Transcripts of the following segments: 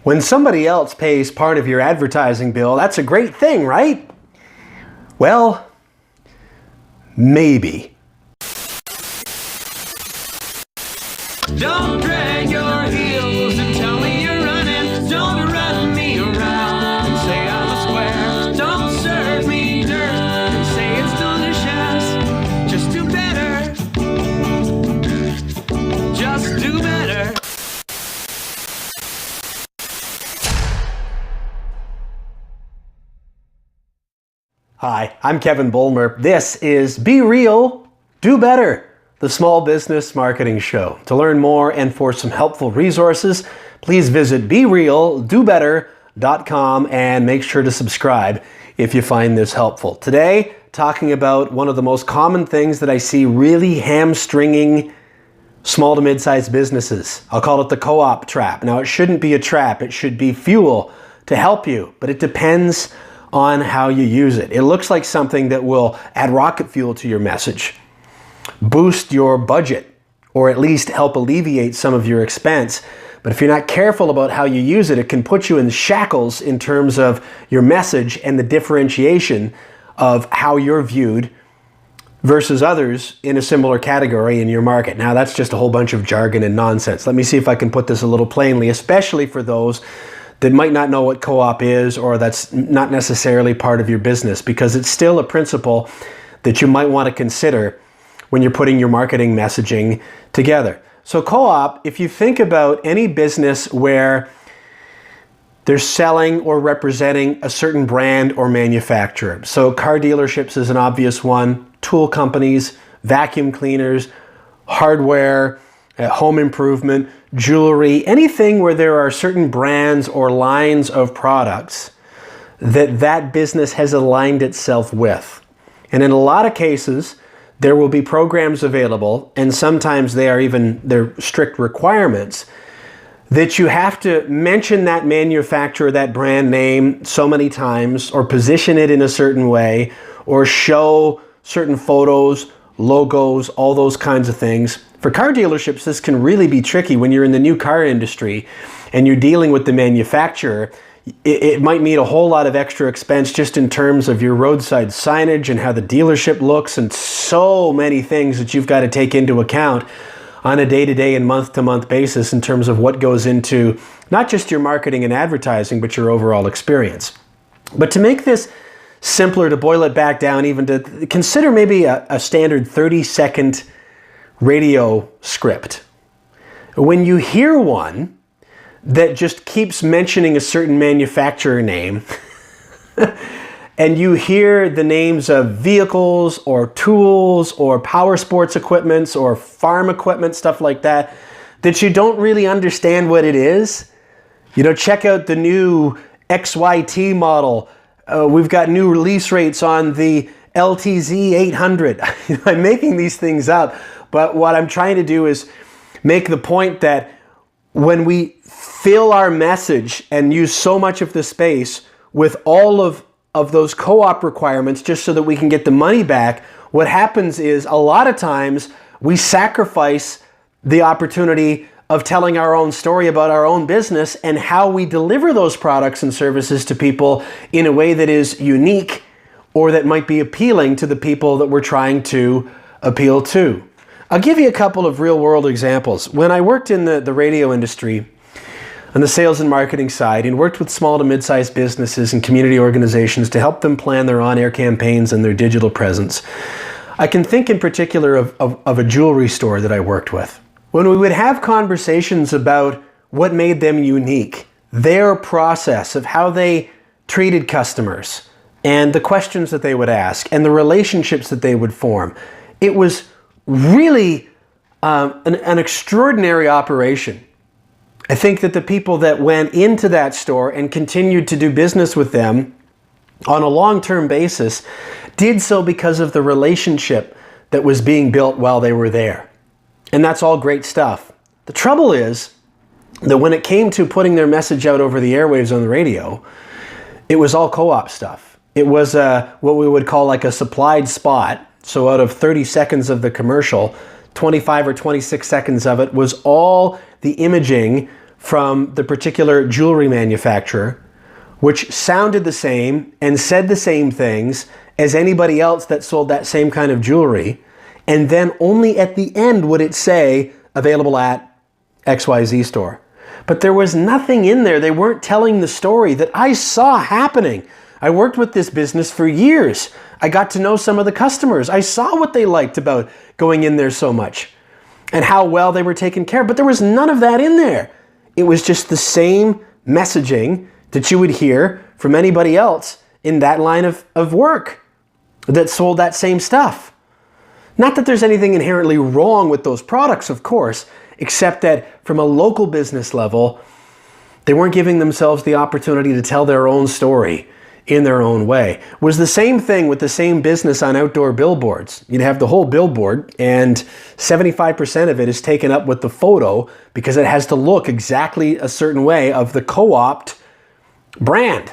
When somebody else pays part of your advertising bill, that's a great thing, right? Well, maybe. Don't drag your heels and tell me you're running. Don't run me around and say I'm a square. Don't serve me dirt and say it's delicious. Just do better. Just do better. Hi, I'm Kevin Bulmer. This is Be Real, Do Better, the Small Business Marketing Show. To learn more and for some helpful resources, please visit BeRealDoBetter.com and make sure to subscribe if you find this helpful. Today, talking about one of the most common things that I see really hamstringing small to mid-sized businesses. I'll call it the co-op trap. Now, it shouldn't be a trap. It should be fuel to help you, but it depends on how you use it. It looks like something that will add rocket fuel to your message, boost your budget, or at least help alleviate some of your expense. But if you're not careful about how you use it, it can put you in shackles in terms of your message and the differentiation of how you're viewed versus others in a similar category in your market. Now, that's just a whole bunch of jargon and nonsense. Let me see if I can put this a little plainly, especially for those that might not know what co-op is, or that's not necessarily part of your business, because it's still a principle that you might want to consider when you're putting your marketing messaging together. So co-op, if you think about any business where they're selling or representing a certain brand or manufacturer. So car dealerships is an obvious one, tool companies, vacuum cleaners, hardware, home improvement, jewelry, anything where there are certain brands or lines of products that business has aligned itself with. And in a lot of cases, there will be programs available, and sometimes they're strict requirements, that you have to mention that manufacturer, that brand name so many times, or position it in a certain way, or show certain photos, logos, all those kinds of things. For car dealerships, this can really be tricky when you're in the new car industry and you're dealing with the manufacturer. It might mean a whole lot of extra expense just in terms of your roadside signage and how the dealership looks, and so many things that you've got to take into account on a day-to-day and month-to-month basis in terms of what goes into not just your marketing and advertising, but your overall experience. But to make this simpler, to boil it back down, even to consider maybe a standard 30-second radio script. When you hear one that just keeps mentioning a certain manufacturer name, and you hear the names of vehicles or tools or power sports equipments or farm equipment, stuff like that, that you don't really understand what it is, check out the new XYT model. We've got new release rates on the LTZ 800. I'm making these things up, but what I'm trying to do is make the point that when we fill our message and use so much of the space with all of those co-op requirements just so that we can get the money back, what happens is a lot of times we sacrifice the opportunity of telling our own story about our own business and how we deliver those products and services to people in a way that is unique or that might be appealing to the people that we're trying to appeal to. I'll give you a couple of real-world examples. When I worked in the radio industry on the sales and marketing side and worked with small to mid-sized businesses and community organizations to help them plan their on-air campaigns and their digital presence, I can think in particular of a jewelry store that I worked with. When we would have conversations about what made them unique, their process of how they treated customers, and the questions that they would ask, and the relationships that they would form, it was really an extraordinary operation. I think that the people that went into that store and continued to do business with them on a long-term basis did so because of the relationship that was being built while they were there. And that's all great stuff. The trouble is that when it came to putting their message out over the airwaves on the radio, it was all co-op stuff. It was what we would call like a supplied spot. So out of 30 seconds of the commercial, 25 or 26 seconds of it was all the imaging from the particular jewelry manufacturer, which sounded the same and said the same things as anybody else that sold that same kind of jewelry. And then only at the end would it say available at XYZ store. But there was nothing in there. They weren't telling the story that I saw happening. I worked with this business for years. I got to know some of the customers. I saw what they liked about going in there so much and how well they were taken care of. But there was none of that in there. It was just the same messaging that you would hear from anybody else in that line of work that sold that same stuff. Not that there's anything inherently wrong with those products, of course, except that from a local business level, they weren't giving themselves the opportunity to tell their own story in their own way. It was the same thing with the same business on outdoor billboards. You'd have the whole billboard and 75% of it is taken up with the photo because it has to look exactly a certain way of the co-opt brand,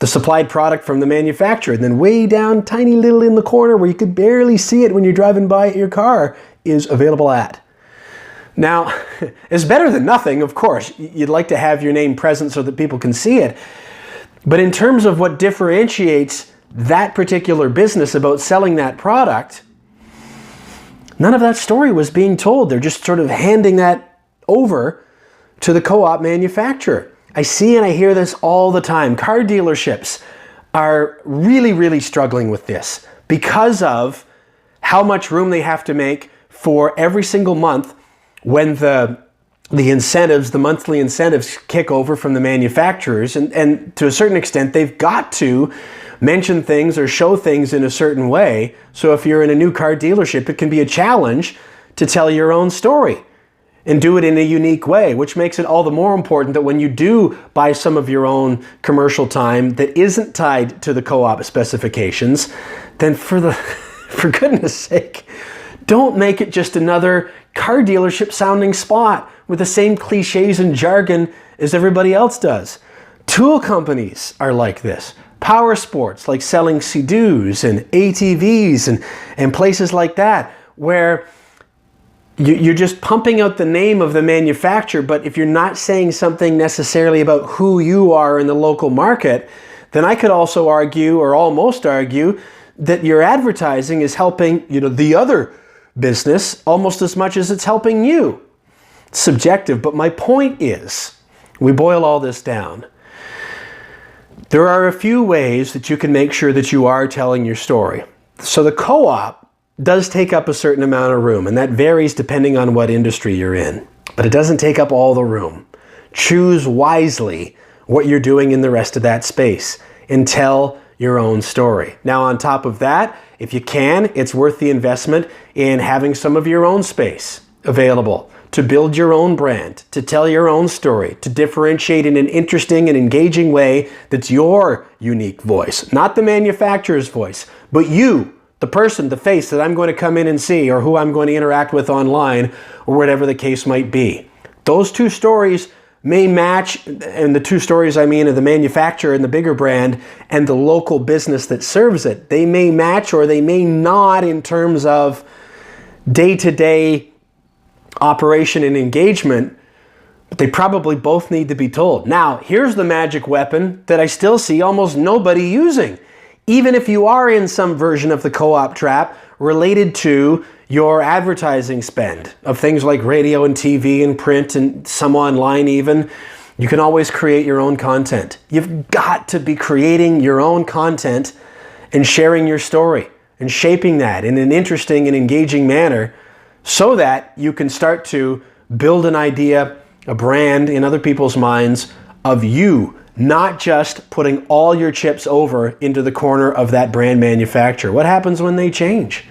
the supplied product from the manufacturer. And then way down, tiny little in the corner where you could barely see it when you're driving by your car is available at. Now, it's better than nothing, of course. You'd like to have your name present so that people can see it. But in terms of what differentiates that particular business about selling that product, none of that story was being told. They're just sort of handing that over to the co-op manufacturer. I see and I hear this all the time. Car dealerships are really, really struggling with this because of how much room they have to make for every single month when the incentives, the monthly incentives kick over from the manufacturers. And to a certain extent, they've got to mention things or show things in a certain way. So if you're in a new car dealership, it can be a challenge to tell your own story and do it in a unique way, which makes it all the more important that when you do buy some of your own commercial time that isn't tied to the co-op specifications, then for goodness sake, don't make it just another car dealership sounding spot with the same cliches and jargon as everybody else does. Tool companies are like this. Power sports, like selling Sea-Doos and ATVs and places like that, where you're just pumping out the name of the manufacturer, but if you're not saying something necessarily about who you are in the local market, then I could also argue, or almost argue, that your advertising is helping, the other business almost as much as it's helping you. It's subjective, but my point is, we boil all this down. There are a few ways that you can make sure that you are telling your story. So the co-op does take up a certain amount of room, and that varies depending on what industry you're in. But it doesn't take up all the room. Choose wisely what you're doing in the rest of that space and tell your own story. Now, on top of that, if you can, it's worth the investment in having some of your own space available to build your own brand, to tell your own story, to differentiate in an interesting and engaging way that's your unique voice, not the manufacturer's voice, but you, the person, the face that I'm going to come in and see, or who I'm going to interact with online, or whatever the case might be. Those two stories may match, and the two stories I mean are the manufacturer and the bigger brand and the local business that serves it. They may match or they may not in terms of day-to-day operation and engagement, but they probably both need to be told. Now, here's the magic weapon that I still see almost nobody using. Even if you are in some version of the co-op trap related to your advertising spend of things like radio and TV and print and some online even, you can always create your own content. You've got to be creating your own content and sharing your story and shaping that in an interesting and engaging manner so that you can start to build an idea, a brand in other people's minds of you, not just putting all your chips over into the corner of that brand manufacturer. What happens when they change?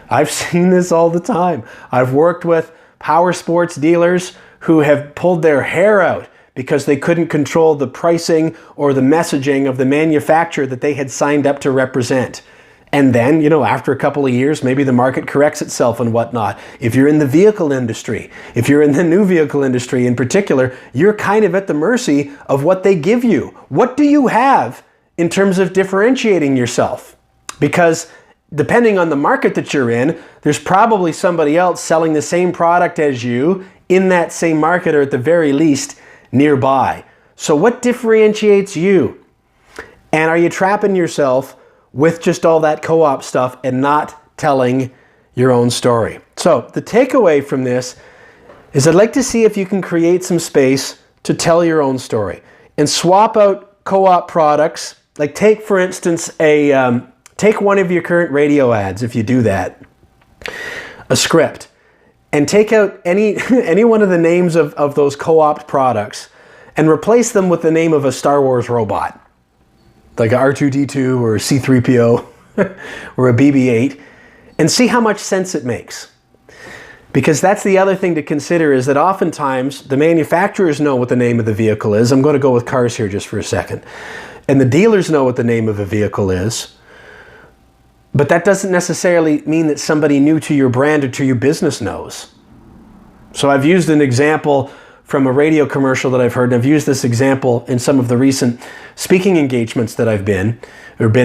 I've seen this all the time. I've worked with power sports dealers who have pulled their hair out because they couldn't control the pricing or the messaging of the manufacturer that they had signed up to represent. And then, after a couple of years, maybe the market corrects itself and whatnot. If you're in the vehicle industry, if you're in the new vehicle industry in particular, you're kind of at the mercy of what they give you. What do you have in terms of differentiating yourself? Because depending on the market that you're in, there's probably somebody else selling the same product as you in that same market, or at the very least nearby. So what differentiates you? And are you trapping yourself with just all that co-op stuff and not telling your own story? So the takeaway from this is I'd like to see if you can create some space to tell your own story and swap out co-op products. Like take, for instance, take one of your current radio ads, if you do that, a script, and take out any one of the names of those co-op products and replace them with the name of a Star Wars robot, like a R2-D2 or a C-3PO or a BB-8, and see how much sense it makes. Because that's the other thing to consider, is that oftentimes the manufacturers know what the name of the vehicle is. I'm going to go with cars here just for a second. And the dealers know what the name of a vehicle is. But that doesn't necessarily mean that somebody new to your brand or to your business knows. So I've used an example from a radio commercial that I've heard, and I've used this example in some of the recent speaking engagements that I've been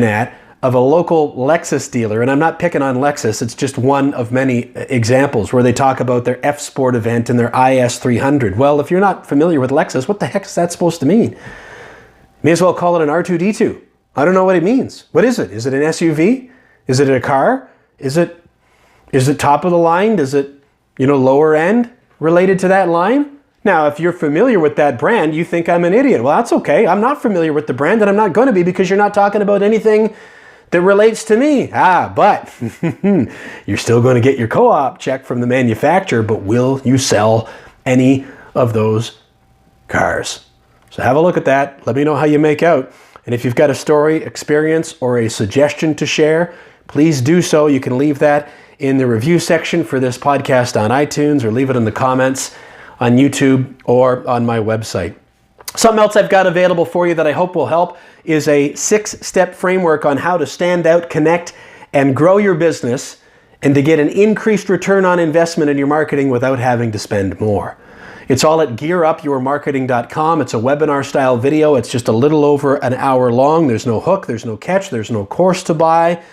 at, of a local Lexus dealer. And I'm not picking on Lexus, it's just one of many examples where they talk about their F-Sport event and their IS300. Well, if you're not familiar with Lexus, what the heck is that supposed to mean? May as well call it an R2-D2. I don't know what it means. What is it? Is it an SUV? Is it a car? Is it top of the line? Is it, lower end related to that line? Now, if you're familiar with that brand, you think I'm an idiot. Well, that's okay. I'm not familiar with the brand, and I'm not going to be, because you're not talking about anything that relates to me. But you're still going to get your co-op check from the manufacturer, but will you sell any of those cars? So have a look at that. Let me know how you make out. And if you've got a story, experience, or a suggestion to share, please do so. You can leave that in the review section for this podcast on iTunes, or leave it in the comments on YouTube or on my website. Something else I've got available for you that I hope will help is a 6-step framework on how to stand out, connect, and grow your business, and to get an increased return on investment in your marketing without having to spend more. It's all at gearupyourmarketing.com. It's a webinar style video. It's just a little over an hour long. There's no hook, there's no catch, there's no course to buy,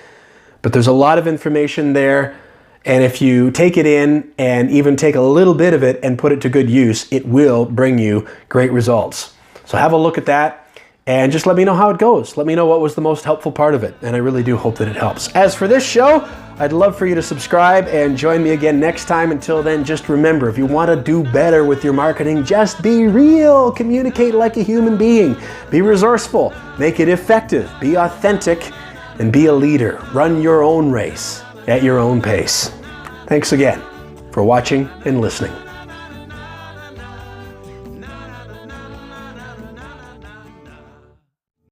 but there's a lot of information there. And if you take it in and even take a little bit of it and put it to good use, it will bring you great results. So have a look at that and just let me know how it goes. Let me know what was the most helpful part of it. And I really do hope that it helps. As for this show, I'd love for you to subscribe and join me again next time. Until then, just remember, if you want to do better with your marketing, just be real. Communicate like a human being. Be resourceful. Make it effective. Be authentic. And be a leader. Run your own race at your own pace. Thanks again for watching and listening.